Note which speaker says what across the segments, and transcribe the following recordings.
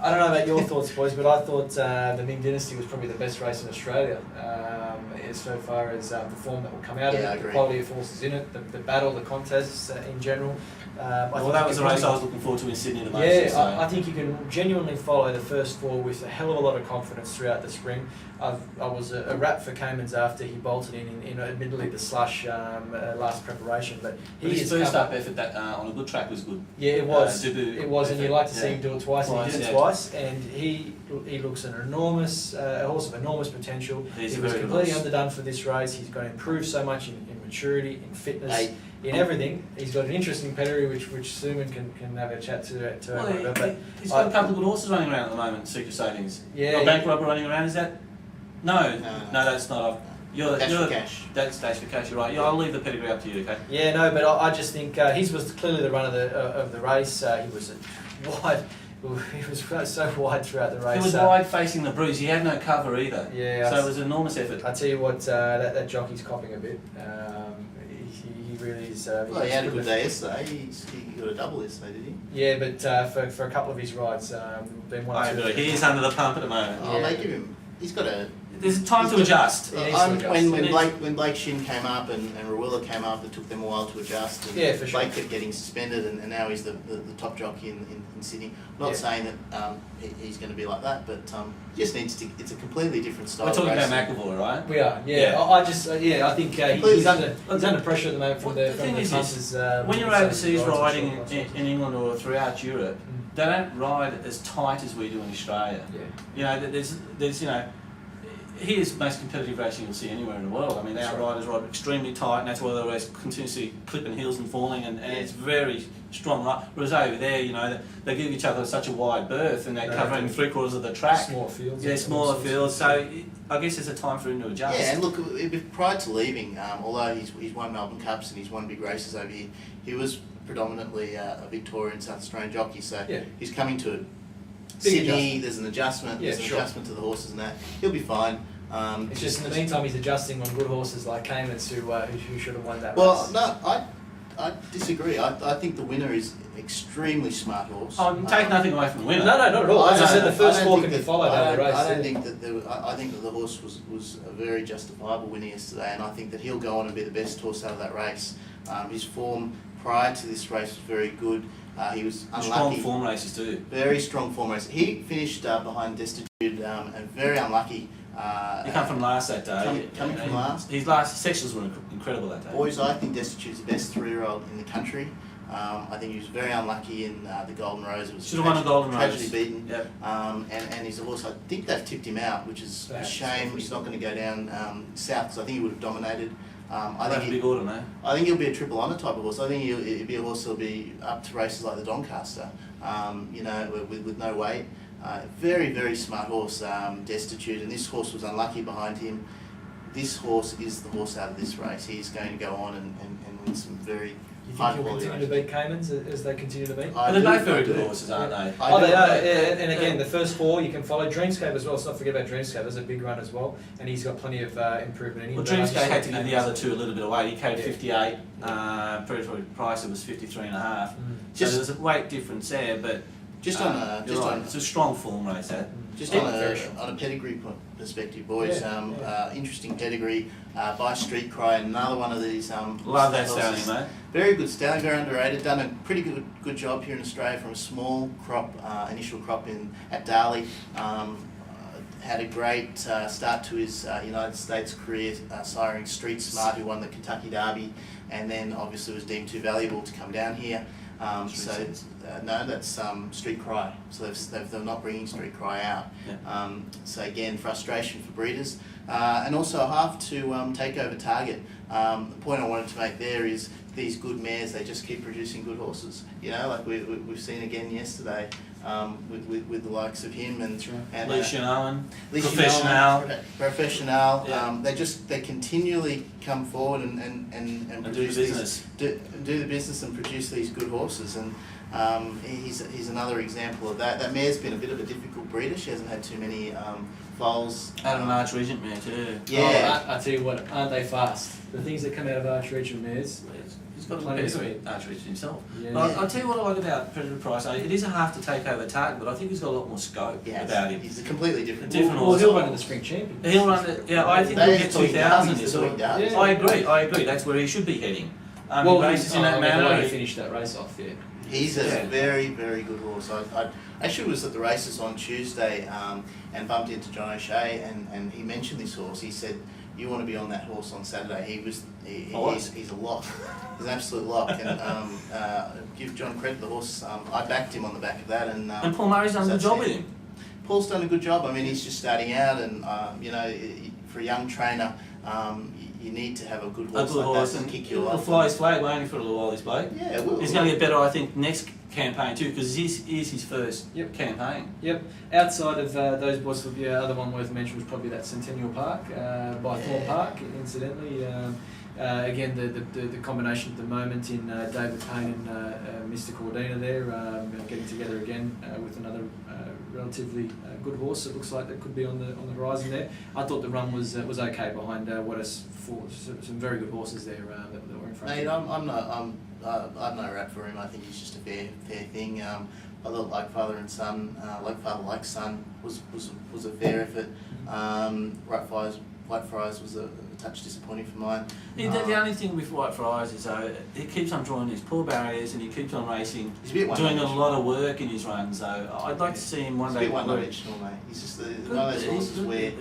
Speaker 1: I don't know about your thoughts, boys, but I thought the Ming Dynasty was probably the best race in Australia so far as the form that will come out of it, the quality of horses in it, the battle, the contests in general.
Speaker 2: Well, that was the race I was looking forward to in Sydney the most.
Speaker 1: Yeah, so. I think you can genuinely follow the first four with a hell of a lot of confidence throughout the spring. I was a rap for Caymans after he bolted in admittedly the slush last preparation, but
Speaker 2: his first up effort that on a good track was good.
Speaker 1: Yeah, it was. It was, and you like to see him do it twice, and he did it twice, and he looks an enormous a horse of enormous potential. He was completely underdone for this race. He's going to improve so much in maturity, in fitness. In everything. He's got an interesting pedigree which Suman can have a chat to
Speaker 2: but he's got a couple of good horses running around at the moment, Secret Savings.
Speaker 1: Yeah.
Speaker 2: Got Bank Robber running around, is that? No, that's not.
Speaker 3: Dash for Cash.
Speaker 2: That's Dash for Cash, you're right. Yeah, I'll leave the pedigree up to you, okay?
Speaker 1: Yeah, no, but I just think his was clearly the run of the race. He was wide. He was so wide throughout the race.
Speaker 2: He was wide facing the bruise. He had no cover either.
Speaker 1: Yeah.
Speaker 2: So it was an enormous effort.
Speaker 1: I tell you what, that jockey's copping a bit. He really is.
Speaker 3: Well, he had a good day yesterday. He got a double yesterday, did he?
Speaker 1: Yeah, but for a couple of his rides, been one or two.
Speaker 2: He is under the pump at the moment.
Speaker 3: Oh, they give him. He's got a.
Speaker 2: There's time to adjust.
Speaker 3: When Blake Shin came up and Rawilla came up, it took them a while to adjust. And
Speaker 1: yeah, for sure.
Speaker 3: Blake kept getting suspended, and now he's the top jockey in Sydney. I'm not saying that he's going to be like that, but he just needs to. It's a completely different style.
Speaker 2: We're talking
Speaker 3: of
Speaker 2: about McAvoy, right?
Speaker 1: We are. Yeah. I think he's under pressure at the moment from the punters.
Speaker 2: When you're overseas riding in England or throughout Europe, they don't ride as tight as we do in Australia.
Speaker 1: Yeah.
Speaker 2: You know, there's here's the most competitive racing you'll see anywhere in the world. I mean, our riders ride extremely tight, and that's why they're always continuously clipping heels and falling, and it's very strong. Whereas over there, you know, they give each other such a wide berth, and they're covering 3/4 of the track.
Speaker 1: Smaller fields.
Speaker 2: Yeah, smaller fields. So I guess there's a time for him to adjust.
Speaker 3: Yeah, and look, prior to leaving, although he's won Melbourne Cups and he's won big races over here, he was predominantly a Victorian South Australian jockey. So he's coming to Sydney, there's an adjustment. There's an adjustment to the horses and that. He'll be fine.
Speaker 1: It's just in the meantime he's adjusting on good horses like Caymans who should have won that race.
Speaker 3: Well, no, I disagree. I think the winner is an extremely smart horse.
Speaker 2: Take nothing away from the winner.
Speaker 1: No, not at all. As I said, the first four can be followed over the race.
Speaker 3: I don't think that I think that the horse was a very justifiable winner yesterday, and I think that he'll go on and be the best horse out of that race. His form prior to this race was very good. He was unlucky.
Speaker 2: Strong form races too.
Speaker 3: Very strong form races. He finished behind Destitute and very unlucky.
Speaker 2: He came from last that day.
Speaker 3: Coming from last.
Speaker 2: His last sections were incredible that day.
Speaker 3: Boys, I think Destitute's the best 3-year-old in the country. I think he was very unlucky in the Golden Rose. It was
Speaker 2: should have won a Golden Rose.
Speaker 3: Tragically beaten. Yep. And he's also, I think they've tipped him out, which is a shame. He's not going to go down south because I think he would have dominated. I think
Speaker 2: big order, mate.
Speaker 3: I think he'll be a triple honour type of horse. I think he'll be a horse that'll be up to races like the Doncaster, you know, with no weight. Very, very smart horse, Destitute, and this horse was unlucky behind him. This horse is the horse out of this race. He's going to go on and win some very high quality races.
Speaker 1: You think he'll continue to beat Caymans as they continue to beat?
Speaker 2: They're both very good horses, aren't they?
Speaker 1: Oh, they are. And again, the first four you can follow. Dreamscape as well. Let's not forget about Dreamscape. There's a big run as well, and he's got plenty of improvement in him.
Speaker 2: Well, Dreamscape had to give the other two a little bit of weight. He carried 58. Predatory Price, it was 53.5. So there's a weight difference there, but it's a strong form race.
Speaker 3: Just on a pedigree perspective, boys. Interesting pedigree by Street Cry, another one of these.
Speaker 2: Love that stallion, mate.
Speaker 3: Very good stallion, very underrated. Done a pretty good job here in Australia from a small crop, initial crop at Darley. Had a great start to his United States career, siring Street Smart, who won the Kentucky Derby, and then obviously was deemed too valuable to come down here. No, that's Street Cry. So they're not bringing Street Cry out. So again, frustration for breeders, and also a half to take over Target. The point I wanted to make there is these good mares, they just keep producing good horses. You know, like we've seen again yesterday with the likes of him and
Speaker 2: Lucian Owen,
Speaker 3: Professional.
Speaker 2: Yeah.
Speaker 3: They continually come forward and produce
Speaker 2: do the business.
Speaker 3: do the business and produce these good horses. And He's another example of that. That mare's been a bit of a difficult breeder. She hasn't had too many foals.
Speaker 2: Had an Arch Regent mare too.
Speaker 3: Yeah.
Speaker 1: Oh, I tell you what, aren't they fast? The things that come out of Arch Regent mares.
Speaker 2: He's got
Speaker 1: Plenty
Speaker 2: a
Speaker 1: of
Speaker 2: bit Arch Regent himself.
Speaker 1: Yeah.
Speaker 2: But I'll tell you what I like about Predator Price. It is a half to take over target, but I think he's got a lot more scope about him.
Speaker 3: He's a completely different.
Speaker 1: Well, he'll run in the spring champion.
Speaker 2: He'll run it. Yeah, I think he'll get 2,000 this week.
Speaker 1: Yeah.
Speaker 2: I agree. That's where he should be heading.
Speaker 1: Well,
Speaker 2: he races in that manner.
Speaker 1: He finished that race off, yeah.
Speaker 3: He's a very, very good horse. I actually was at the races on Tuesday and bumped into John O'Shea, and he mentioned this horse. He said, "You want to be on that horse on Saturday." He's a lock. He's an absolute lock. And give John credit. The horse, I backed him on the back of that. And
Speaker 2: Paul Murray's done a good job with him.
Speaker 3: Paul's done a good job. I mean, he's just starting out, and for a young trainer, you need to have a good horse that to kick you
Speaker 2: he'll
Speaker 3: off.
Speaker 2: fly his flag, won't he, for a little while, this bloke?
Speaker 3: Yeah, it will.
Speaker 2: He's going to get better, I think, next campaign too, because this is his first campaign.
Speaker 1: Yep. Outside of those boys, the other one worth mentioning was probably that Centennial Park by Thorn Park, incidentally. Again, the combination at the moment in David Payne and Mr. Cordina there, getting together again with another relatively good horse. It looks like that could be on the horizon there. I thought the run was okay behind some very good horses there that were in front.
Speaker 3: Mate, I've no rap for him. I think he's just a fair thing. I thought Like Father and Son, Like Father Like Son was a fair effort. White Fries was a touch disappointing for mine.
Speaker 2: The only thing with White Fries is he keeps on drawing these poor barriers and he keeps on racing, doing a lot of work in his runs. So I'd like to see him one day.
Speaker 3: He's a bit one-dimensional, mate. He's just one of those horses where,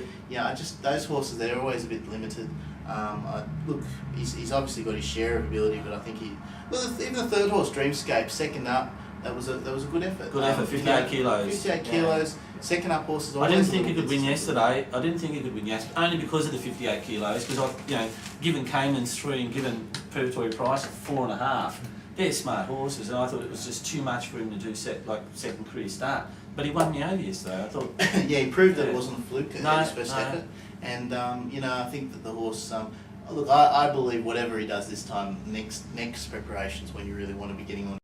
Speaker 3: those horses, they're always a bit limited. Look, he's obviously got his share of ability, but I think even the third horse, Dreamscape, second up, that was a good effort.
Speaker 2: Good effort, 58 kilos.
Speaker 3: 58 kilos. Second up horses.
Speaker 2: I didn't think he could win yesterday. Only because of the 58 kilos. Because given Cayman's 3 and given Predatory Price 4.5, they're smart horses, and I thought it was just too much for him to do second career start. But he won me over yesterday. I thought.
Speaker 3: Yeah, he proved that it wasn't a fluke in his first effort, and I think that the horse. Look, I believe whatever he does this time, next preparations when you really want to be getting on.